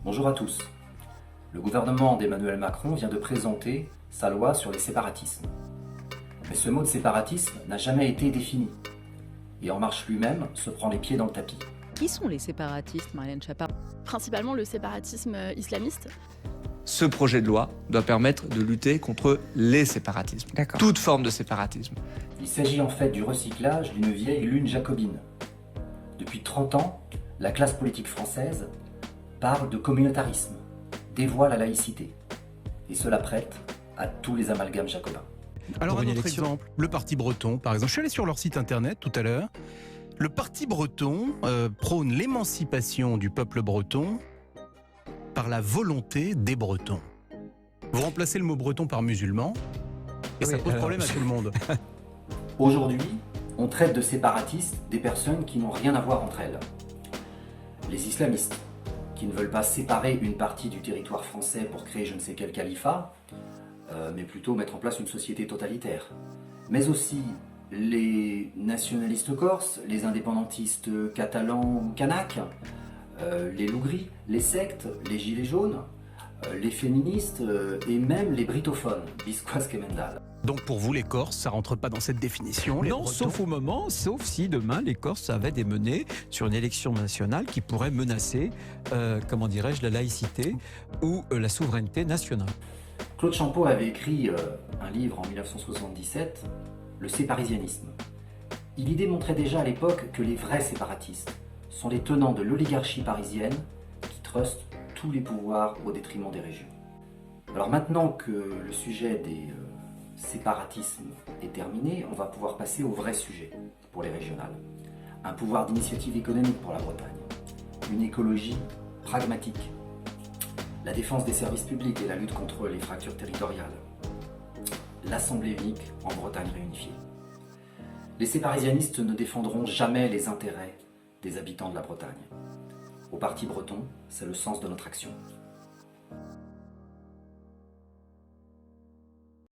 Bonjour à tous. Le gouvernement d'Emmanuel Macron vient de présenter sa loi sur les séparatismes. Mais ce mot de séparatisme n'a jamais été défini. Et En Marche lui-même se prend les pieds dans le tapis. Qui sont les séparatistes, Marlène Schiappa? Principalement le séparatisme islamiste. Ce projet de loi doit permettre de lutter contre les séparatismes, toute forme de séparatisme. Il s'agit en fait du recyclage d'une vieille lune jacobine. Depuis 30 ans, la classe politique française parle de communautarisme, dévoile la laïcité. Et cela prête à tous les amalgames jacobins. Alors un autre exemple, le Parti breton par exemple. Je suis allé sur leur site internet tout à l'heure. Le Parti breton prône l'émancipation du peuple breton par la volonté des Bretons. Vous remplacez le mot breton par musulman et ça pose problème à tout le monde. Aujourd'hui, on traite de séparatistes des personnes qui n'ont rien à voir entre elles. Les islamistes, qui ne veulent pas séparer une partie du territoire français pour créer je ne sais quel califat, mais plutôt mettre en place une société totalitaire. Mais aussi les nationalistes corses, les indépendantistes catalans ou kanaks, les loups-gris, les sectes, les gilets jaunes, les féministes et même les britophones, Bisquas Kemendal. Donc pour vous, les Corses, ça rentre pas dans cette définition? Les Non, Bretons sauf si demain les Corses avaient des menées sur une élection nationale qui pourrait menacer, comment dirais-je, la laïcité ou la souveraineté nationale. Claude Champeau avait écrit un livre en 1977, Le séparisianisme. Il y démontrait déjà à l'époque que les vrais séparatistes sont les tenants de l'oligarchie parisienne qui trustent tous les pouvoirs au détriment des régions. Alors maintenant que le sujet des séparatismes est terminé, on va pouvoir passer au vrai sujet pour les régionales. Un pouvoir d'initiative économique pour la Bretagne, une écologie pragmatique, la défense des services publics et la lutte contre les fractures territoriales, l'Assemblée unique en Bretagne réunifiée. Les séparisianistes ne défendront jamais les intérêts des habitants de la Bretagne. Au Parti breton, c'est le sens de notre action.